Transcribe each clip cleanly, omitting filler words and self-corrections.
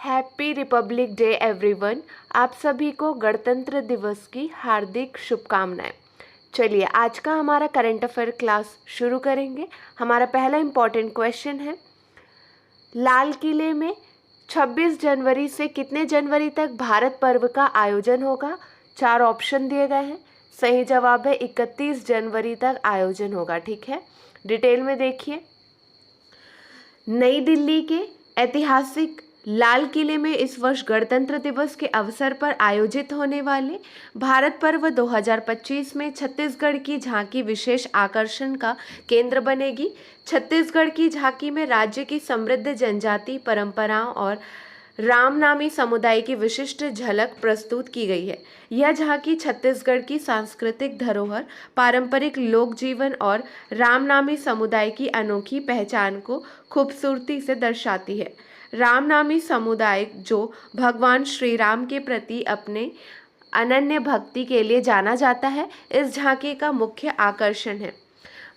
Happy Republic day everyone. आप सभी को गणतंत्र दिवस की हार्दिक शुभकामनाएं। चलिए आज का हमारा करंट अफेयर क्लास शुरू करेंगे। हमारा पहला इम्पॉर्टेंट क्वेश्चन है, लाल किले में 26 जनवरी से कितने जनवरी तक भारत पर्व का आयोजन होगा? 4 ऑप्शन दिए गए हैं। सही जवाब है 31 जनवरी तक आयोजन होगा। ठीक है, डिटेल में देखिए। नई दिल्ली के ऐतिहासिक लाल किले में इस वर्ष गणतंत्र दिवस के अवसर पर आयोजित होने वाले भारत पर्व 2025 में छत्तीसगढ़ की झांकी विशेष आकर्षण का केंद्र बनेगी। छत्तीसगढ़ की झांकी में राज्य की समृद्ध जनजाति परंपराओं और रामनामी समुदाय की विशिष्ट झलक प्रस्तुत की गई है। यह झांकी छत्तीसगढ़ की सांस्कृतिक धरोहर, पारंपरिक लोक जीवन और रामनामी समुदाय की अनोखी पहचान को खूबसूरती से दर्शाती है। रामनामी समुदाय, जो भगवान श्री राम के प्रति अपने अनन्य भक्ति के लिए जाना जाता है, इस झांकी का मुख्य आकर्षण है।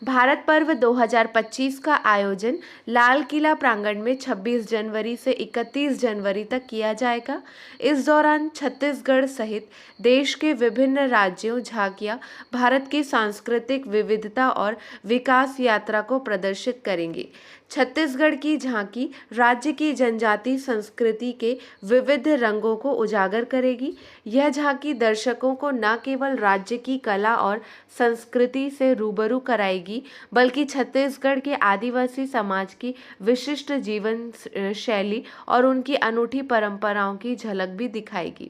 भारत पर्व 2025 का आयोजन लाल किला प्रांगण में 26 जनवरी से 31 जनवरी तक किया जाएगा। इस दौरान छत्तीसगढ़ सहित देश के विभिन्न राज्यों झांकियां भारत की सांस्कृतिक विविधता और विकास यात्रा को प्रदर्शित करेंगी। छत्तीसगढ़ की झांकी राज्य की जनजाति संस्कृति के विविध रंगों को उजागर करेगी। यह झांकी दर्शकों को न केवल राज्य की कला और संस्कृति से रूबरू कराएगी, बल्कि छत्तीसगढ़ के आदिवासी समाज की विशिष्ट जीवन शैली और उनकी अनूठी परंपराओं की झलक भी दिखाएगी।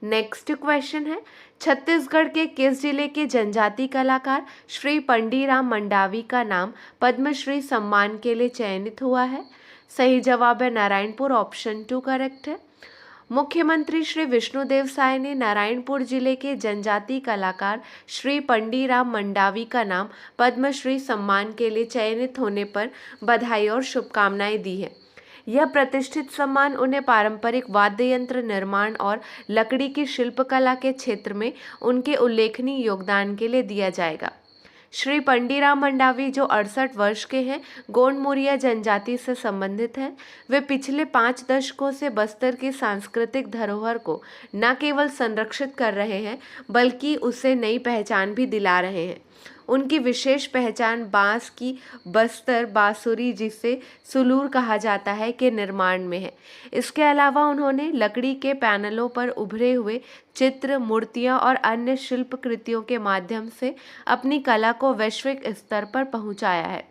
नेक्स्ट क्वेश्चन है, छत्तीसगढ़ के किस जिले के जनजाति कलाकार श्री पंडीराम मंडावी का नाम पद्मश्री सम्मान के लिए चयनित हुआ है? सही जवाब है नारायणपुर, ऑप्शन 2 करेक्ट है। मुख्यमंत्री श्री विष्णुदेव साय ने नारायणपुर जिले के जनजाति कलाकार श्री पंडीराम मंडावी का नाम पद्मश्री सम्मान के लिए चयनित होने पर बधाई और शुभकामनाएं दी है। यह प्रतिष्ठित सम्मान उन्हें पारंपरिक वाद्य यंत्र निर्माण और लकड़ी की शिल्पकला के क्षेत्र में उनके उल्लेखनीय योगदान के लिए दिया जाएगा। श्री पंडीराम मंडावी, जो 68 वर्ष के हैं, गोंड मुरिया जनजाति से संबंधित हैं। वे पिछले 5 दशकों से बस्तर की सांस्कृतिक धरोहर को न केवल संरक्षित कर रहे हैं, बल्कि उसे नई पहचान भी दिला रहे हैं। उनकी विशेष पहचान बांस की बस्तर बांसुरी, जिसे सुलूर कहा जाता है, के निर्माण में है। इसके अलावा उन्होंने लकड़ी के पैनलों पर उभरे हुए चित्र, मूर्तियां और अन्य शिल्प कृतियों के माध्यम से अपनी कला को वैश्विक स्तर पर पहुंचाया है।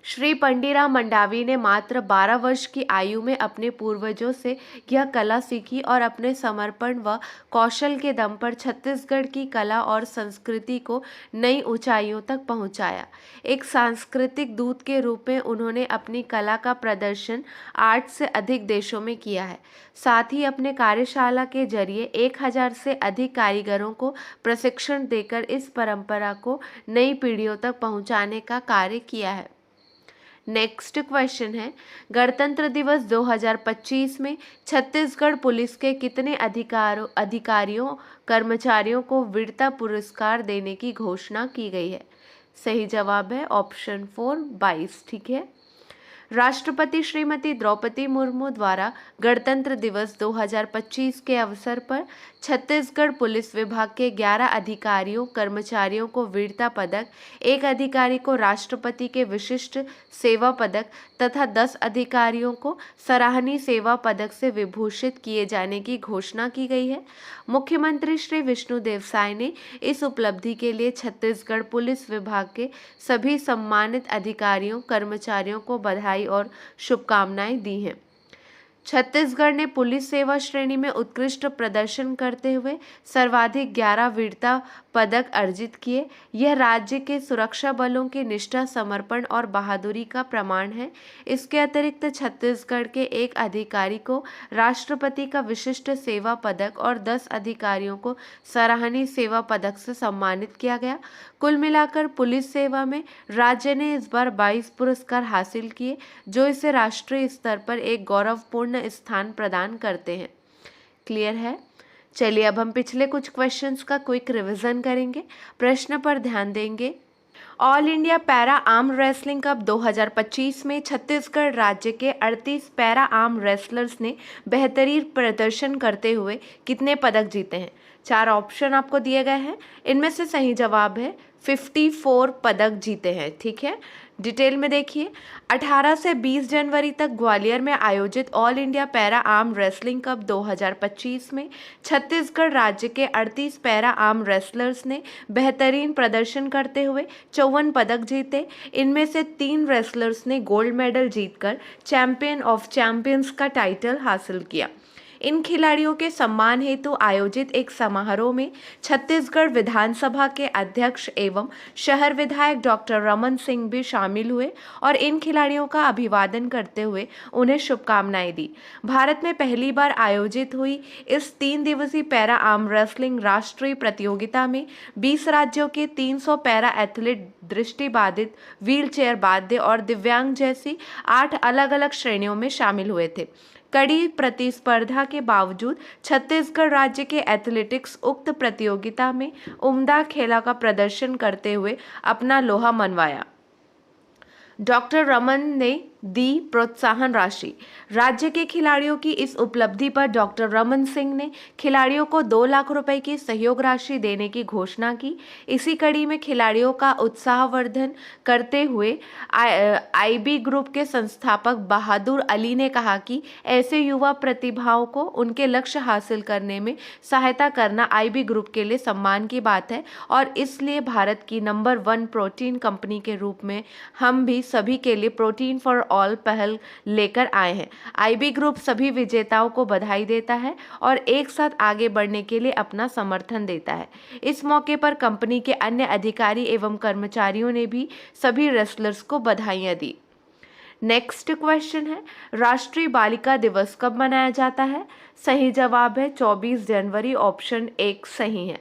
श्री पंडीराम मंडावी ने मात्र 12 वर्ष की आयु में अपने पूर्वजों से यह कला सीखी और अपने समर्पण व कौशल के दम पर छत्तीसगढ़ की कला और संस्कृति को नई ऊंचाइयों तक पहुंचाया। एक सांस्कृतिक दूत के रूप में उन्होंने अपनी कला का प्रदर्शन 8 से अधिक देशों में किया है। साथ ही अपने कार्यशाला के जरिए 1000 से अधिक कारीगरों को प्रशिक्षण देकर इस परंपरा को नई पीढ़ियों तक पहुंचाने का कार्य किया है। नेक्स्ट क्वेश्चन है, गणतंत्र दिवस 2025 में छत्तीसगढ़ पुलिस के कितने अधिकारियों कर्मचारियों को वीरता पुरस्कार देने की घोषणा की गई है? सही जवाब है ऑप्शन 4 22। ठीक है, राष्ट्रपति श्रीमती द्रौपदी मुर्मू द्वारा गणतंत्र दिवस 2025 के अवसर पर छत्तीसगढ़ पुलिस विभाग के 11 अधिकारियों कर्मचारियों को वीरता पदक, 1 अधिकारी को राष्ट्रपति के विशिष्ट सेवा पदक तथा 10 अधिकारियों को सराहनीय सेवा पदक से विभूषित किए जाने की घोषणा की गई है। मुख्यमंत्री श्री विष्णुदेव साय ने इस उपलब्धि के लिए छत्तीसगढ़ पुलिस विभाग के सभी सम्मानित अधिकारियों कर्मचारियों को बधाई और शुभकामनाएं दी हैं। छत्तीसगढ़ ने पुलिस सेवा श्रेणी में उत्कृष्ट प्रदर्शन करते हुए सर्वाधिक 11 वीरता पदक अर्जित किए। यह राज्य के सुरक्षा बलों की निष्ठा, समर्पण और बहादुरी का प्रमाण है। इसके अतिरिक्त छत्तीसगढ़ के 1 अधिकारी को राष्ट्रपति का विशिष्ट सेवा पदक और 10 अधिकारियों को सराहनीय सेवा पदक से सम्मानित किया गया। कुल मिलाकर पुलिस सेवा में राज्य ने इस बार 22 पुरस्कार हासिल किए, जो इसे राष्ट्रीय स्तर पर एक गौरवपूर्ण स्थान प्रदान करते हैं। क्लियर है? चलिए अब हम पिछले कुछ क्वेश्चंस का क्विक रिवीजन करेंगे, प्रश्न पर ध्यान देंगे all India para arm wrestling cup 2025 में छत्तीसगढ़ राज्य के 38 पैरा आर्म रेसलर्स ने बेहतरीन प्रदर्शन करते हुए कितने पदक जीते हैं? 4 ऑप्शन आपको दिए गए हैं, इनमें से सही जवाब है 54 पदक जीते हैं। ठीक है, डिटेल में देखिए। 18 से 20 जनवरी तक ग्वालियर में आयोजित all India para arm wrestling cup 2025 में छत्तीसगढ़ राज्य के 38 पैरा आर्म रेसलर्स ने बेहतरीन प्रदर्शन करते हुए 54 पदक जीते। इनमें से 3 रेसलर्स ने गोल्ड मेडल जीतकर चैंपियन ऑफ चैंपियंस का टाइटल हासिल किया। इन खिलाड़ियों के सम्मान हेतु आयोजित एक समारोह में छत्तीसगढ़ विधानसभा के अध्यक्ष एवं शहर विधायक डॉक्टर रमन सिंह भी शामिल हुए और इन खिलाड़ियों का अभिवादन करते हुए उन्हें शुभकामनाएं दी। भारत में पहली बार आयोजित हुई इस 3 दिवसीय पैरा आर्म रेसलिंग राष्ट्रीय प्रतियोगिता में 20 राज्यों के 300 पैरा एथलीट दृष्टिबाधित, व्हीलचेयर बाध्य और दिव्यांग जैसी 8 अलग अलग श्रेणियों में शामिल हुए थे। कड़ी प्रतिस्पर्धा के बावजूद छत्तीसगढ़ राज्य के एथलेटिक्स उक्त प्रतियोगिता में उम्दा खेला का प्रदर्शन करते हुए अपना लोहा मनवाया। डॉक्टर रमन ने दी प्रोत्साहन राशि। राज्य के खिलाड़ियों की इस उपलब्धि पर डॉक्टर रमन सिंह ने खिलाड़ियों को 2 लाख रुपए की सहयोग राशि देने की घोषणा की। इसी कड़ी में खिलाड़ियों का उत्साहवर्धन करते हुए आईबी ग्रुप के संस्थापक बहादुर अली ने कहा कि ऐसे युवा प्रतिभाओं को उनके लक्ष्य हासिल करने में सहायता करना आईबी ग्रुप के लिए सम्मान की बात है और इसलिए भारत की नंबर 1 प्रोटीन कंपनी के रूप में हम भी सभी के लिए प्रोटीन फॉर ऑल पहल लेकर आए हैं। आईबी ग्रुप सभी विजेताओं को बधाई देता है और एक साथ आगे बढ़ने के लिए अपना समर्थन देता है। इस मौके पर कंपनी के अन्य अधिकारी एवं कर्मचारियों ने भी सभी रेसलर्स को बधाइयां दी। नेक्स्ट क्वेश्चन है, राष्ट्रीय बालिका दिवस कब मनाया जाता है? सही जवाब है 24 जनवरी, ऑप्शन 1 सही है।